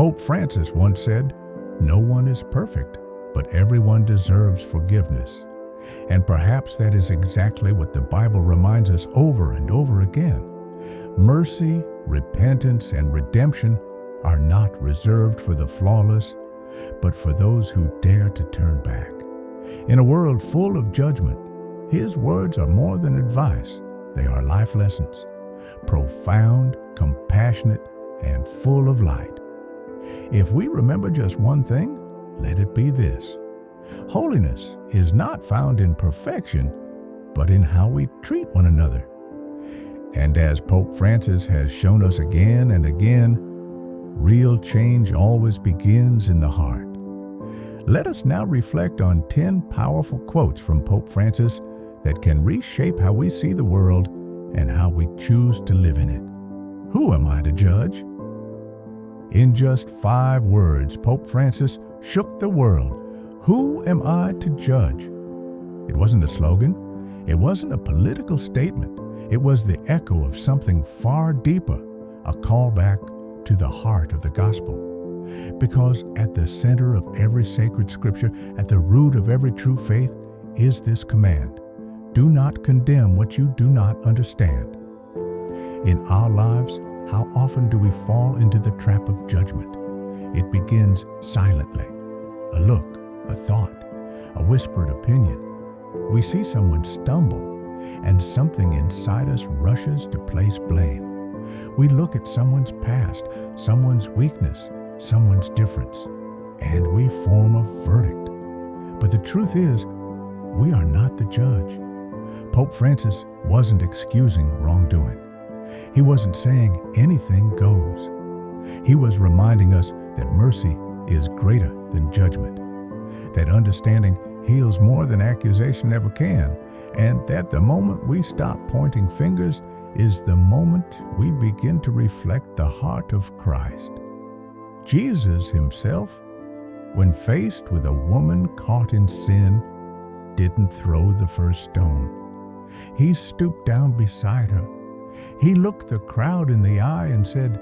Pope Francis once said, "No one is perfect, but everyone deserves forgiveness." And perhaps that is exactly what the Bible reminds us over and over again. Mercy, repentance, and redemption are not reserved for the flawless, but for those who dare to turn back. In a world full of judgment, His words are more than advice. They are life lessons, profound, compassionate, and full of light. If we remember just one thing, let it be this: holiness is not found in perfection, but in how we treat one another. And as Pope Francis has shown us again and again, real change always begins in the heart. Let us now reflect on 10 powerful quotes from Pope Francis that can reshape how we see the world and how we choose to live in it. Who am I to judge? In just 5 words, Pope Francis shook the world. Who am I to judge? It wasn't a slogan. It wasn't a political statement. It was the echo of something far deeper, a callback to the heart of the gospel. Because at the center of every sacred scripture, at the root of every true faith, is this command: do not condemn what you do not understand. In our lives, how often do we fall into the trap of judgment? It begins silently. A look, a thought, a whispered opinion. We see someone stumble, and something inside us rushes to place blame. We look at someone's past, someone's weakness, someone's difference, and we form a verdict. But the truth is, we are not the judge. Pope Francis wasn't excusing wrongdoing. He wasn't saying anything goes. He was reminding us that mercy is greater than judgment, that understanding heals more than accusation ever can, and that the moment we stop pointing fingers is the moment we begin to reflect the heart of Christ. Jesus himself, when faced with a woman caught in sin, didn't throw the first stone. He stooped down beside her. He looked the crowd in the eye and said,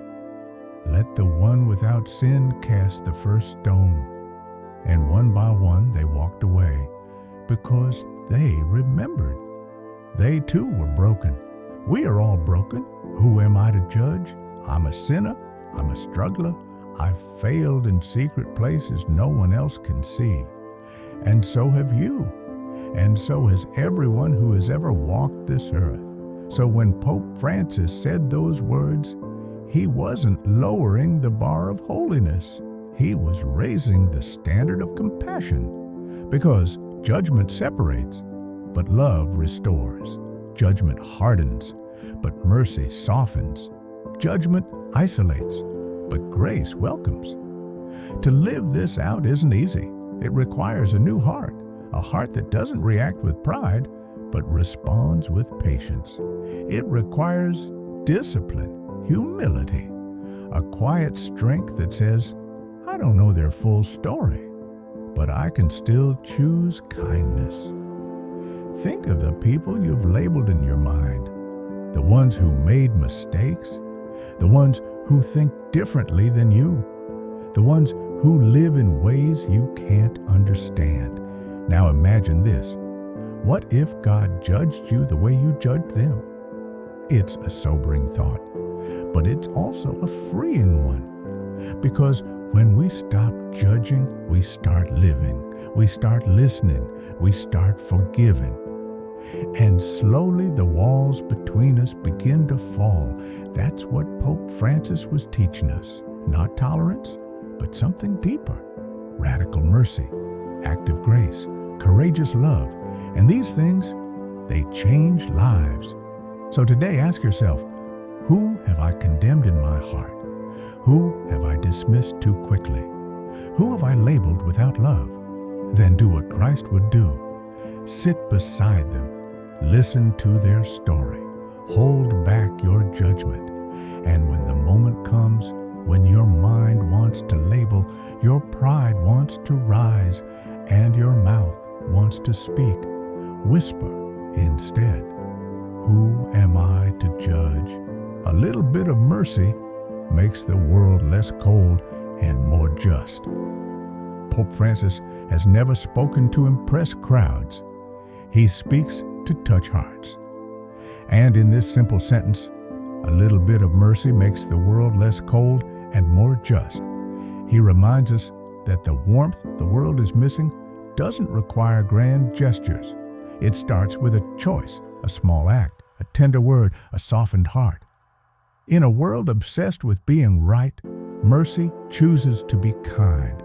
"Let the one without sin cast the first stone." And one by one they walked away because they remembered. They too were broken. We are all broken. Who am I to judge? I'm a sinner. I'm a struggler. I've failed in secret places no one else can see. And so have you. And so has everyone who has ever walked this earth. So when Pope Francis said those words, he wasn't lowering the bar of holiness. He was raising the standard of compassion, because judgment separates, but love restores. Judgment hardens, but mercy softens. Judgment isolates, but grace welcomes. To live this out isn't easy. It requires a new heart, a heart that doesn't react with pride, but responds with patience. It requires discipline, humility, a quiet strength that says, I don't know their full story, but I can still choose kindness. Think of the people you've labeled in your mind, the ones who made mistakes, the ones who think differently than you, the ones who live in ways you can't understand. Now imagine this. What if God judged you the way you judged them? It's a sobering thought, but it's also a freeing one. Because when we stop judging, we start living, we start listening, we start forgiving. And slowly the walls between us begin to fall. That's what Pope Francis was teaching us. Not tolerance, but something deeper. Radical mercy, active grace, courageous love. And these things, they change lives. So today ask yourself, who have I condemned in my heart? Who have I dismissed too quickly? Who have I labeled without love? Then do what Christ would do. Sit beside them. Listen to their story. Hold back your judgment. And when the moment comes, when your mind wants to label, your pride wants to rise, and your mouth wants to speak, whisper instead, who am I to judge? A little bit of mercy makes the world less cold and more just. Pope Francis has never spoken to impress crowds. He speaks to touch hearts. And in this simple sentence, a little bit of mercy makes the world less cold and more just. He reminds us that the warmth the world is missing doesn't require grand gestures. It starts with a choice, a small act, a tender word, a softened heart. In a world obsessed with being right, mercy chooses to be kind.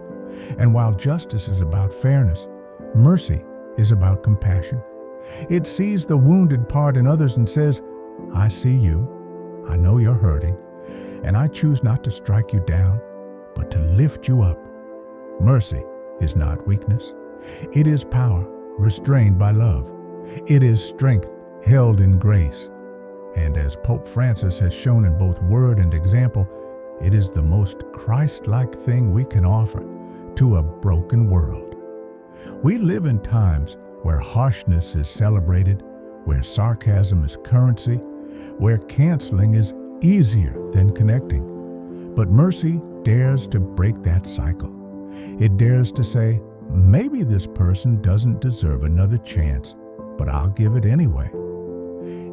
And while justice is about fairness, mercy is about compassion. It sees the wounded part in others and says, I see you, I know you're hurting, and I choose not to strike you down, but to lift you up. Mercy is not weakness. It is power restrained by love. It is strength held in grace. And as Pope Francis has shown in both word and example, it is the most Christ-like thing we can offer to a broken world. We live in times where harshness is celebrated, where sarcasm is currency, where canceling is easier than connecting. But mercy dares to break that cycle. It dares to say, maybe this person doesn't deserve another chance, but I'll give it anyway.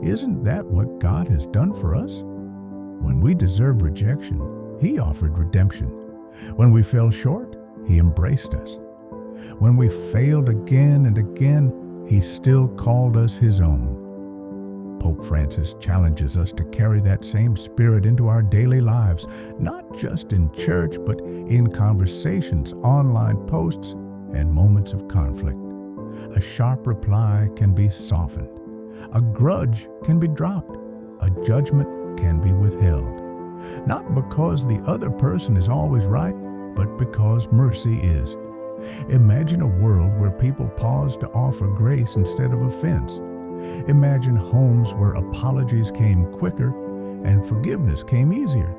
Isn't that what God has done for us? When we deserved rejection, He offered redemption. When we fell short, He embraced us. When we failed again and again, He still called us His own. Pope Francis challenges us to carry that same spirit into our daily lives, not just in church, but in conversations, online posts, and moments of conflict. A sharp reply can be softened. A grudge can be dropped. A judgment can be withheld. Not because the other person is always right, but because mercy is. Imagine a world where people pause to offer grace instead of offense. Imagine homes where apologies came quicker and forgiveness came easier.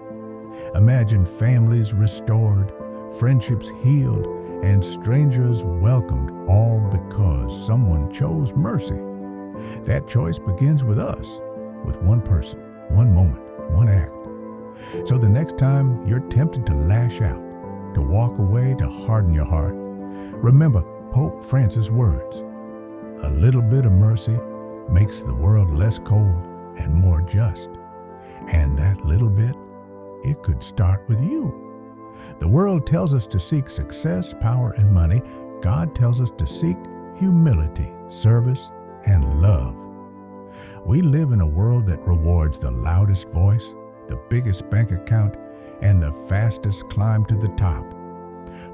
Imagine families restored, friendships healed, and strangers welcomed, all because someone chose mercy. That choice begins with us, with one person, one moment, one act. So the next time you're tempted to lash out, to walk away, to harden your heart, remember Pope Francis' words. A little bit of mercy makes the world less cold and more just. And that little bit, it could start with you. The world tells us to seek success, power, and money. God tells us to seek humility, service, and love. We live in a world that rewards the loudest voice, the biggest bank account, and the fastest climb to the top.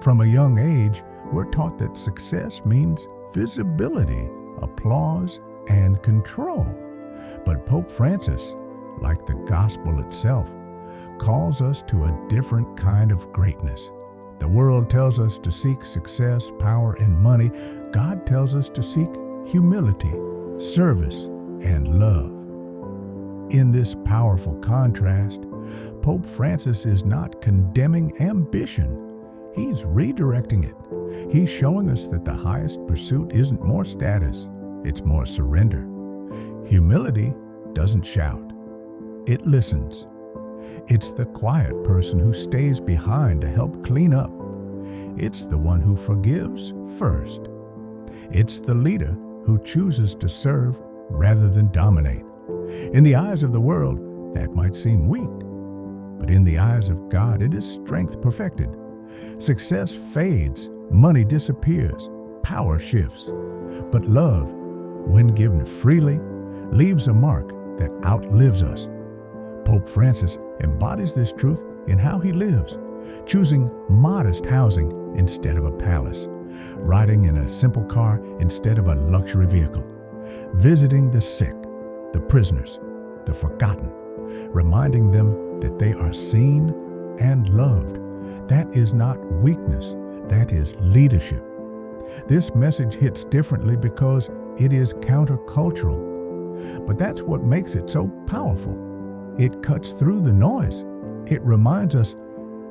From a young age, we're taught that success means visibility, applause, and control. But Pope Francis, like the gospel itself, calls us to a different kind of greatness. The world tells us to seek success, power, and money. God tells us to seek humility, service, and love. In this powerful contrast, Pope Francis is not condemning ambition. He's redirecting it. He's showing us that the highest pursuit isn't more status, it's more surrender. Humility doesn't shout. It listens. It's the quiet person who stays behind to help clean up. It's the one who forgives first. It's the leader who chooses to serve rather than dominate. In the eyes of the world, that might seem weak, but in the eyes of God, it is strength perfected. Success fades, money disappears, power shifts. But love, when given freely, leaves a mark that outlives us. Pope Francis embodies this truth in how he lives, choosing modest housing instead of a palace, riding in a simple car instead of a luxury vehicle, visiting the sick, the prisoners, the forgotten, reminding them that they are seen and loved. That is not weakness, that is leadership. This message hits differently because it is countercultural. But that's what makes it so powerful. It cuts through the noise. It reminds us,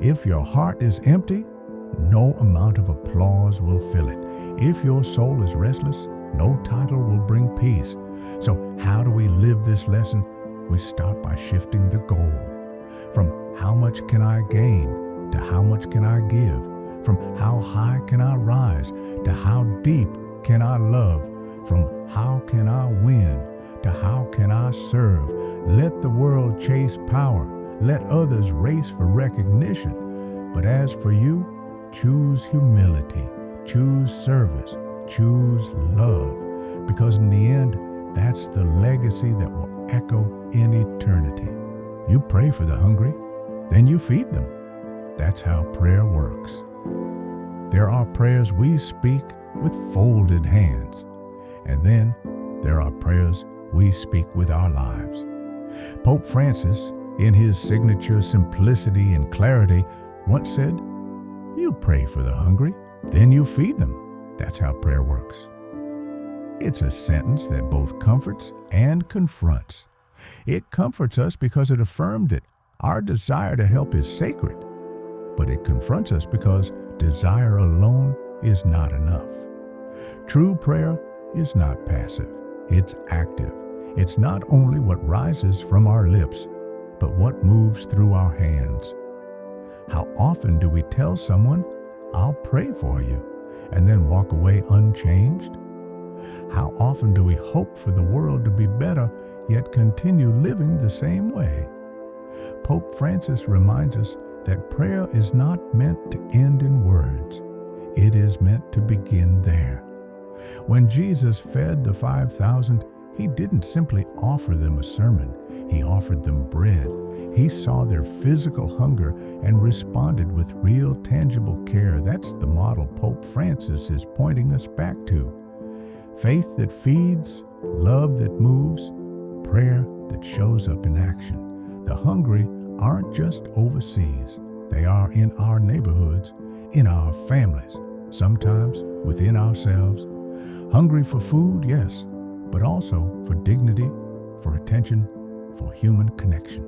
if your heart is empty, no amount of applause will fill it. If your soul is restless, no title will bring peace. So how do we live this lesson? We start by shifting the goal from how much can I gain to how much much can I give, from how high can I rise, to how deep can I love, from how can I win, to how can I serve. Let the world chase power, let others race for recognition. But as for you, choose humility, choose service, choose love, because in the end, that's the legacy that will echo in eternity. You pray for the hungry, then you feed them. That's how prayer works. There are prayers we speak with folded hands, and then there are prayers we speak with our lives. Pope Francis, in his signature simplicity and clarity, once said, "You pray for the hungry, then you feed them." That's how prayer works. It's a sentence that both comforts and confronts. It comforts us because it affirmed that our desire to help is sacred, but it confronts us because desire alone is not enough. True prayer is not passive, it's active. It's not only what rises from our lips, but what moves through our hands. How often do we tell someone, "I'll pray for you," and then walk away unchanged? How often do we hope for the world to be better, yet continue living the same way? Pope Francis reminds us that prayer is not meant to end in words. It is meant to begin there. When Jesus fed the 5,000, he didn't simply offer them a sermon. He offered them bread. He saw their physical hunger and responded with real, tangible care. That's the model Pope Francis is pointing us back to. Faith that feeds, love that moves, prayer that shows up in action. The hungry aren't just overseas. They are in our neighborhoods, in our families, sometimes within ourselves. Hungry for food, yes, but also for dignity, for attention, for human connection.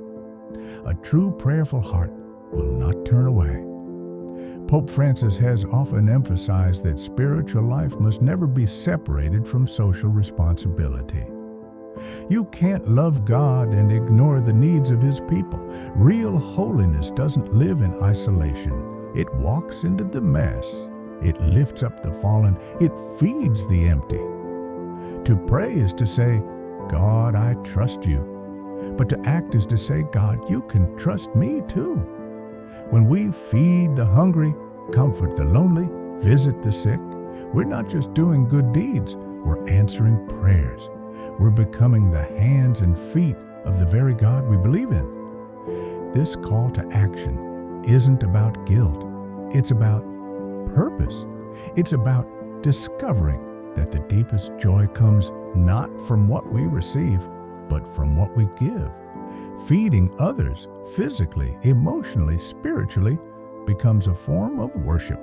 A true prayerful heart will not turn away. Pope Francis has often emphasized that spiritual life must never be separated from social responsibility. You can't love God and ignore the needs of His people. Real holiness doesn't live in isolation. It walks into the mess. It lifts up the fallen. It feeds the empty. To pray is to say, "God, I trust you." But to act is to say, "God, you can trust me too." When we feed the hungry, comfort the lonely, visit the sick, we're not just doing good deeds, we're answering prayers. We're becoming the hands and feet of the very God we believe in. This call to action isn't about guilt. It's about purpose. It's about discovering that the deepest joy comes not from what we receive, but from what we give. Feeding others physically, emotionally, spiritually becomes a form of worship.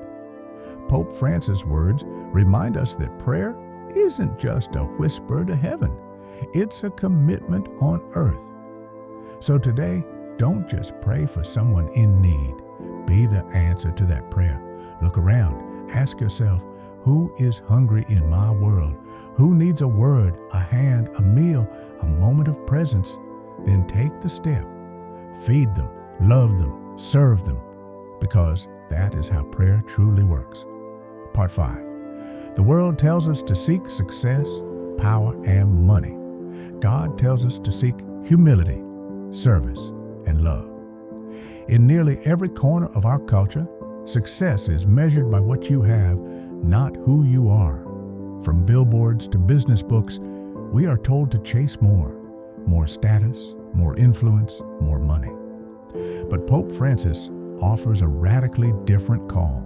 Pope Francis' words remind us that prayer isn't just a whisper to heaven. It's a commitment on earth. So today, don't just pray for someone in need. Be the answer to that prayer. Look around. Ask yourself, who is hungry in my world? Who needs a word, a hand, a meal, a moment of presence? Then take the step. Feed them, love them, serve them, because that is how prayer truly works. Part 5. The world tells us to seek success, power, and money. God tells us to seek humility, service, and love. In nearly every corner of our culture, success is measured by what you have, not who you are. From billboards to business books, we are told to chase more status, more influence, more money. But Pope Francis offers a radically different call.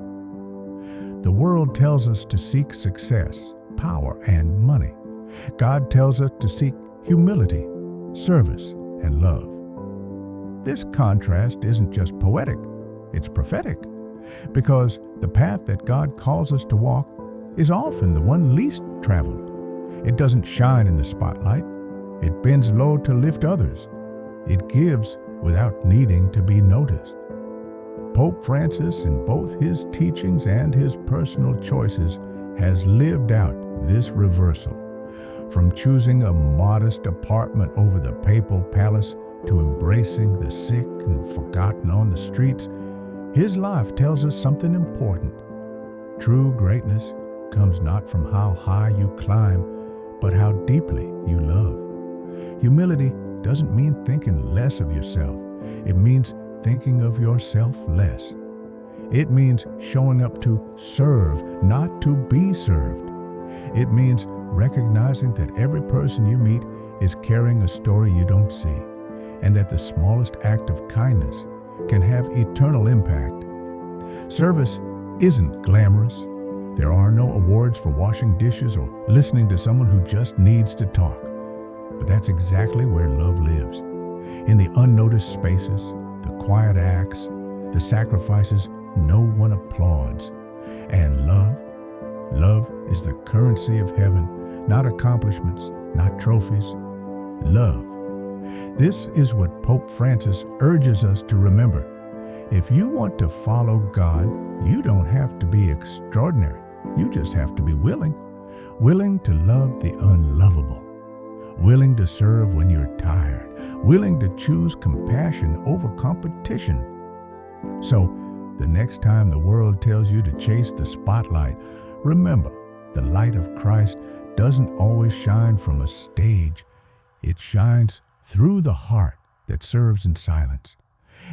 The world tells us to seek success, power, and money. God tells us to seek humility, service, and love. This contrast isn't just poetic, it's prophetic, because the path that God calls us to walk is often the one least traveled. It doesn't shine in the spotlight. It bends low to lift others. It gives without needing to be noticed. Pope Francis, in both his teachings and his personal choices, has lived out this reversal. From choosing a modest apartment over the papal palace to embracing the sick and forgotten on the streets, His life tells us something important. True greatness comes not from how high you climb, but how deeply you love. Humility doesn't mean thinking less of yourself. It means thinking of yourself less. It means showing up to serve, not to be served. It means recognizing that every person you meet is carrying a story you don't see, and that the smallest act of kindness can have eternal impact. Service isn't glamorous. There are no awards for washing dishes or listening to someone who just needs to talk. But that's exactly where love lives. In the unnoticed spaces, the quiet acts, the sacrifices no one applauds. And love is the currency of heaven, not accomplishments, not trophies. Love. This is what Pope Francis urges us to remember. If you want to follow God, you don't have to be extraordinary. You just have to be willing. Willing to love the unlovable. Willing to serve when you're tired. Willing to choose compassion over competition. So, the next time the world tells you to chase the spotlight, remember, the light of Christ doesn't always shine from a stage. It shines through the heart that serves in silence.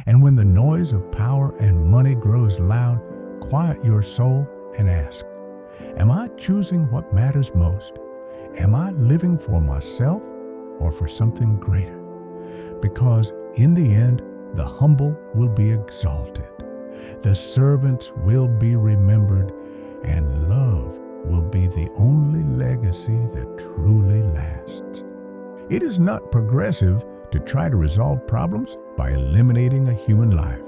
And when the noise of power and money grows loud, quiet your soul and ask, am I choosing what matters most? Am I living for myself or for something greater? Because in the end, the humble will be exalted, the servants will be remembered, and love will be the only legacy that truly lasts. It is not progressive to try to resolve problems by eliminating a human life.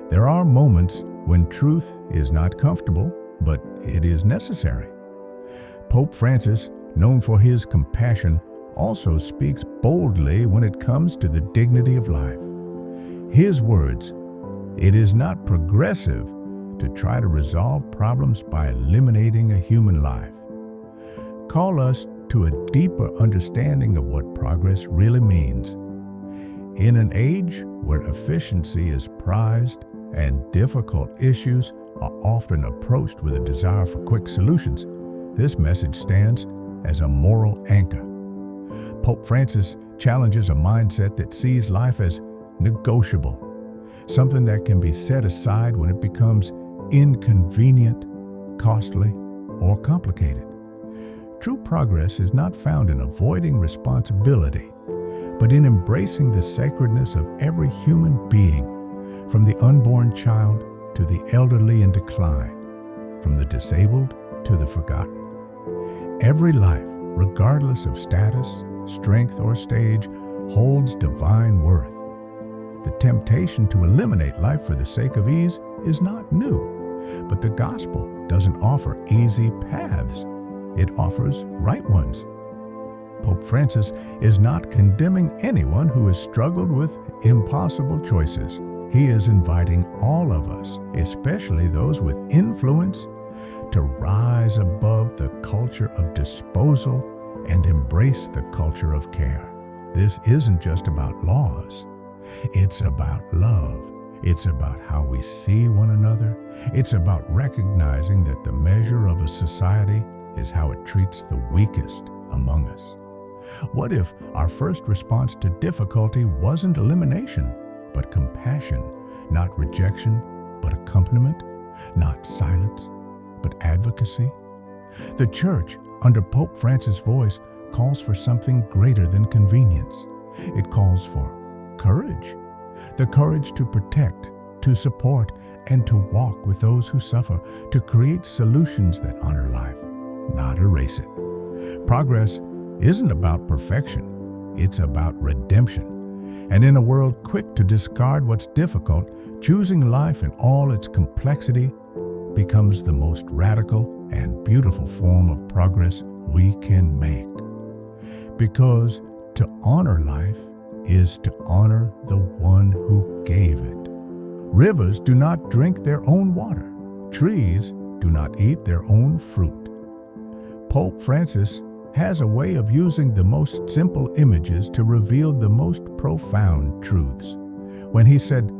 There are moments when truth is not comfortable, but it is necessary. Pope Francis, known for his compassion, also speaks boldly when it comes to the dignity of life. His words, "It is not progressive to try to resolve problems by eliminating a human life," call us to a deeper understanding of what progress really means. In an age where efficiency is prized and difficult issues are often approached with a desire for quick solutions, this message stands as a moral anchor. Pope Francis challenges a mindset that sees life as negotiable, something that can be set aside when it becomes inconvenient, costly, or complicated. True progress is not found in avoiding responsibility, but in embracing the sacredness of every human being, from the unborn child to the elderly in decline, from the disabled to the forgotten. Every life, regardless of status, strength, or stage, holds divine worth. The temptation to eliminate life for the sake of ease is not new, but the gospel doesn't offer easy paths. It offers right ones. Pope Francis is not condemning anyone who has struggled with impossible choices. He is inviting all of us, especially those with influence, to rise above the culture of disposal and embrace the culture of care. This isn't just about laws. It's about love. It's about how we see one another. It's about recognizing that the measure of a society is how it treats the weakest among us. What if our first response to difficulty wasn't elimination, but compassion, not rejection, but accompaniment, not silence, but advocacy? The Church, under Pope Francis' voice, calls for something greater than convenience. It calls for courage, the courage to protect, to support, and to walk with those who suffer, to create solutions that honor life, not erase it. Progress isn't about perfection, it's about redemption. And in a world quick to discard what's difficult, choosing life in all its complexity becomes the most radical and beautiful form of progress we can make. Because to honor life is to honor the one who gave it. Rivers do not drink their own water. Trees do not eat their own fruit. Pope Francis has a way of using the most simple images to reveal the most profound truths. When he said,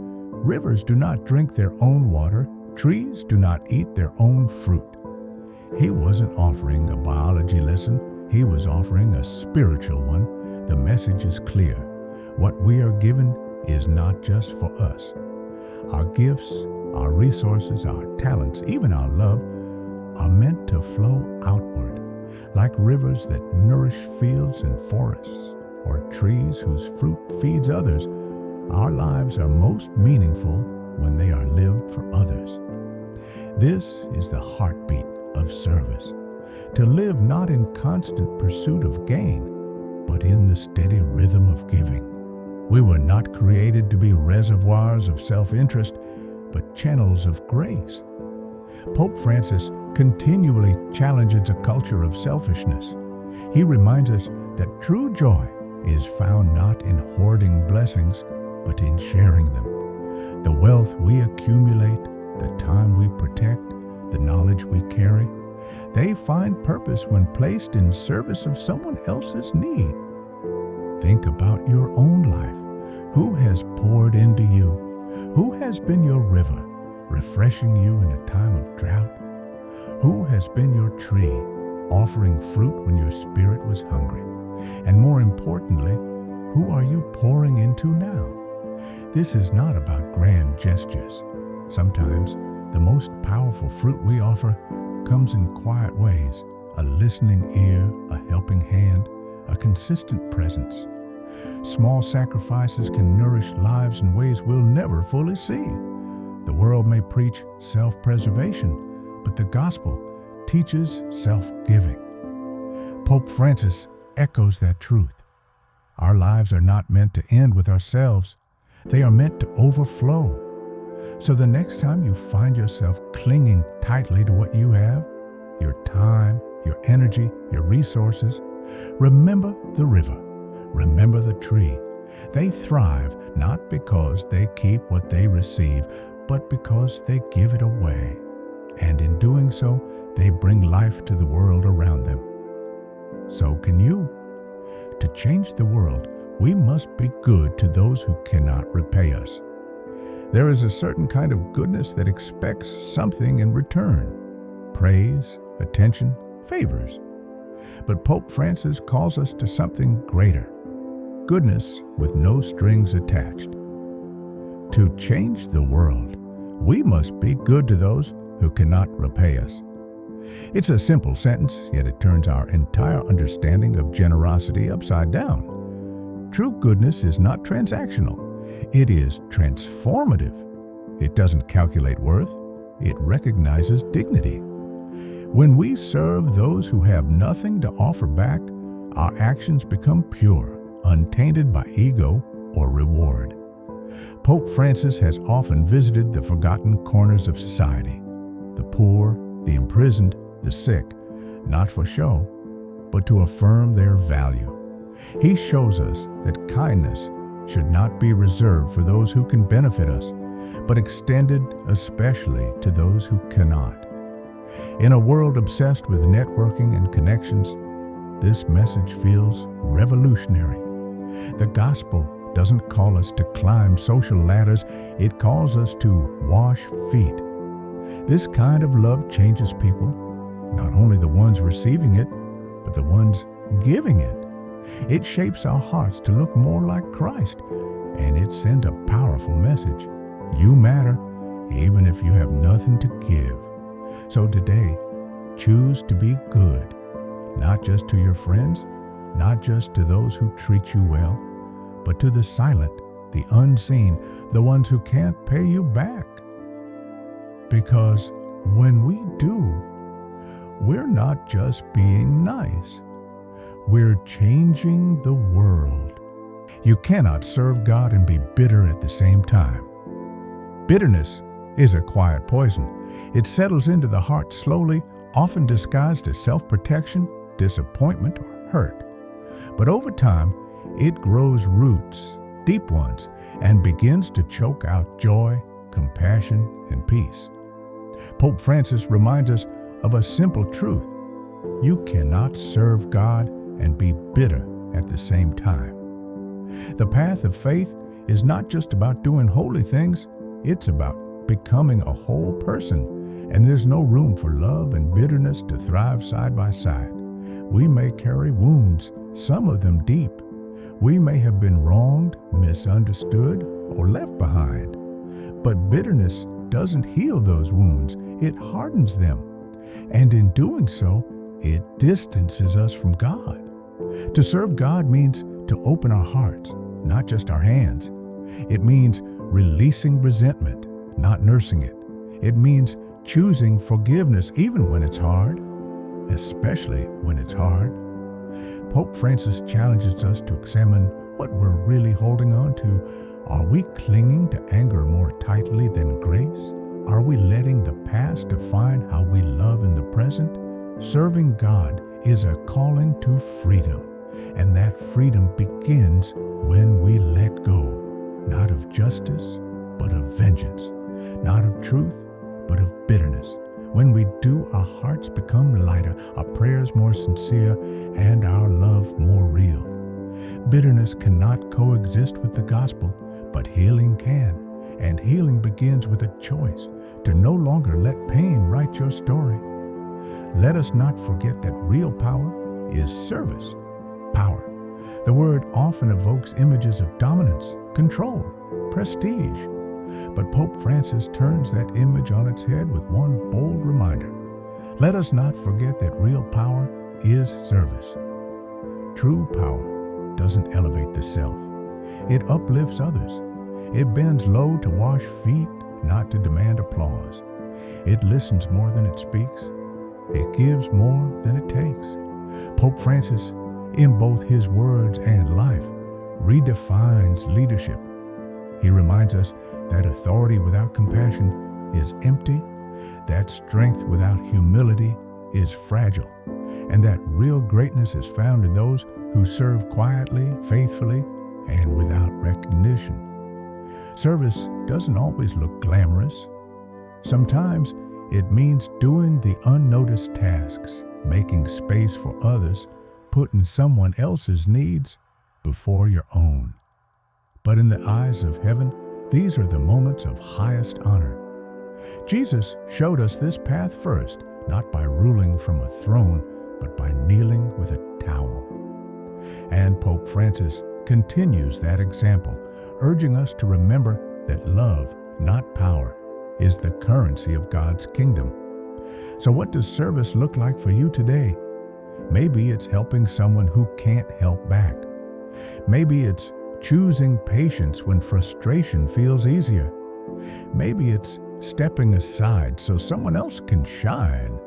Rivers do not drink their own water. Trees do not eat their own fruit. He wasn't offering a biology lesson. He was offering a spiritual one. The message is clear. What we are given is not just for us. Our gifts, our resources, our talents, even our love, are meant to flow outward, like rivers that nourish fields and forests, or trees whose fruit feeds others. Our lives are most meaningful when they are lived for others. This is the heartbeat of service, to live not in constant pursuit of gain, but in the steady rhythm of giving. We were not created to be reservoirs of self-interest, but channels of grace. Pope Francis continually challenges a culture of selfishness. He reminds us that true joy is found not in hoarding blessings, but in sharing them. The wealth we accumulate, the time we protect, the knowledge we carry, they find purpose when placed in service of someone else's need. Think about your own life. Who has poured into you? Who has been your river, refreshing you in a time of drought? Who has been your tree, offering fruit when your spirit was hungry? And more importantly, who are you pouring into now? This is not about grand gestures. Sometimes the most powerful fruit we offer comes in quiet ways: a listening ear, a helping hand, a consistent presence. Small sacrifices can nourish lives in ways we'll never fully see. The world may preach self-preservation, but the gospel teaches self-giving. Pope Francis echoes that truth. Our lives are not meant to end with ourselves. They are meant to overflow. So the next time you find yourself clinging tightly to what you have, your time, your energy, your resources, remember the river. Remember the tree. They thrive not because they keep what they receive, but because they give it away. And in doing so, they bring life to the world around them. So can you. To change the world, we must be good to those who cannot repay us. There is a certain kind of goodness that expects something in return: praise, attention, favors. But Pope Francis calls us to something greater: goodness with no strings attached. To change the world, we must be good to those who cannot repay us. It's a simple sentence, yet it turns our entire understanding of generosity upside down. True goodness is not transactional. It is transformative. It doesn't calculate worth. It recognizes dignity. When we serve those who have nothing to offer back, our actions become pure, untainted by ego or reward. Pope Francis has often visited the forgotten corners of society: the poor, the imprisoned, the sick, not for show, but to affirm their value. He shows us that kindness should not be reserved for those who can benefit us, but extended especially to those who cannot. In a world obsessed with networking and connections, this message feels revolutionary. The gospel doesn't call us to climb social ladders, it calls us to wash feet. This kind of love changes people, not only the ones receiving it, but the ones giving it. It shapes our hearts to look more like Christ, and it sends a powerful message. You matter, even if you have nothing to give. So today, choose to be good, not just to your friends, not just to those who treat you well, but to the silent, the unseen, the ones who can't pay you back. Because when we do, we're not just being nice. We're changing the world. You cannot serve God and be bitter at the same time. Bitterness is a quiet poison. It settles into the heart slowly, often disguised as self-protection, disappointment, or hurt. But over time, it grows roots, deep ones, and begins to choke out joy, compassion, and peace. Pope Francis reminds us of a simple truth: you cannot serve God and be bitter at the same time. The path of faith is not just about doing holy things, It's about becoming a whole person, and there's no room for love and bitterness to thrive side by side. We may carry wounds, some of them deep. We may have been wronged, misunderstood, or left behind. But bitterness doesn't heal those wounds, it hardens them. And in doing so, it distances us from God. To serve God means to open our hearts, not just our hands. It means releasing resentment, not nursing it. It means choosing forgiveness even when it's hard, especially when it's hard. Pope Francis challenges us to examine what we're really holding on to. Are we clinging to anger more tightly than grace? Are we letting the past define how we love in the present? Serving God is a calling to freedom, and that freedom begins when we let go, not of justice, but of vengeance, not of truth, but of bitterness. When we do, our hearts become lighter, our prayers more sincere, and our love more real. Bitterness cannot coexist with the gospel, but healing can. And healing begins with a choice to no longer let pain write your story. Let us not forget that real power is service. Power. The word often evokes images of dominance, control, prestige. But Pope Francis turns that image on its head with one bold reminder. Let us not forget that real power is service. True power doesn't elevate the self. It uplifts others. It bends low to wash feet, not to demand applause. It listens more than it speaks. It gives more than it takes. Pope Francis, in both his words and life, redefines leadership. He reminds us that authority without compassion is empty, that strength without humility is fragile, and that real greatness is found in those who serve quietly, faithfully, and without recognition. Service doesn't always look glamorous. Sometimes it means doing the unnoticed tasks, making space for others, putting someone else's needs before your own. But in the eyes of heaven, these are the moments of highest honor. Jesus showed us this path first, not by ruling from a throne, but by kneeling with a towel. And Pope Francis continues that example, urging us to remember that love, not power, is the currency of God's kingdom. So what does service look like for you today? Maybe it's helping someone who can't help back. Maybe it's choosing patience when frustration feels easier. Maybe it's stepping aside so someone else can shine.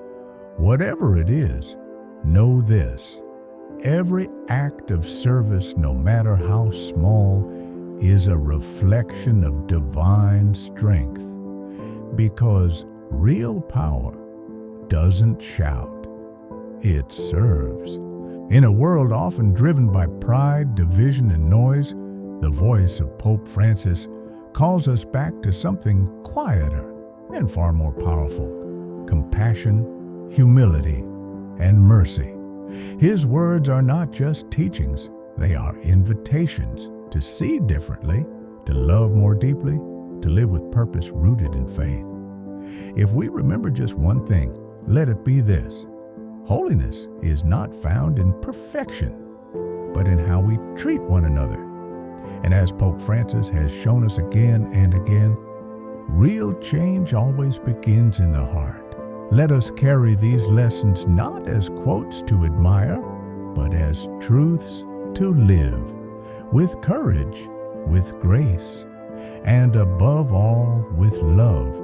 Whatever it is, know this: every act of service, no matter how small, is a reflection of divine strength, because real power doesn't shout, it serves. In a world often driven by pride, division, and noise, the voice of Pope Francis calls us back to something quieter and far more powerful: compassion, humility, and mercy. His words are not just teachings, they are invitations to see differently, to love more deeply, to live with purpose rooted in faith. If we remember just one thing, let it be this: holiness is not found in perfection, but in how we treat one another. And as Pope Francis has shown us again and again, real change always begins in the heart. Let us carry these lessons not as quotes to admire, but as truths to live, with courage, with grace, and above all with love,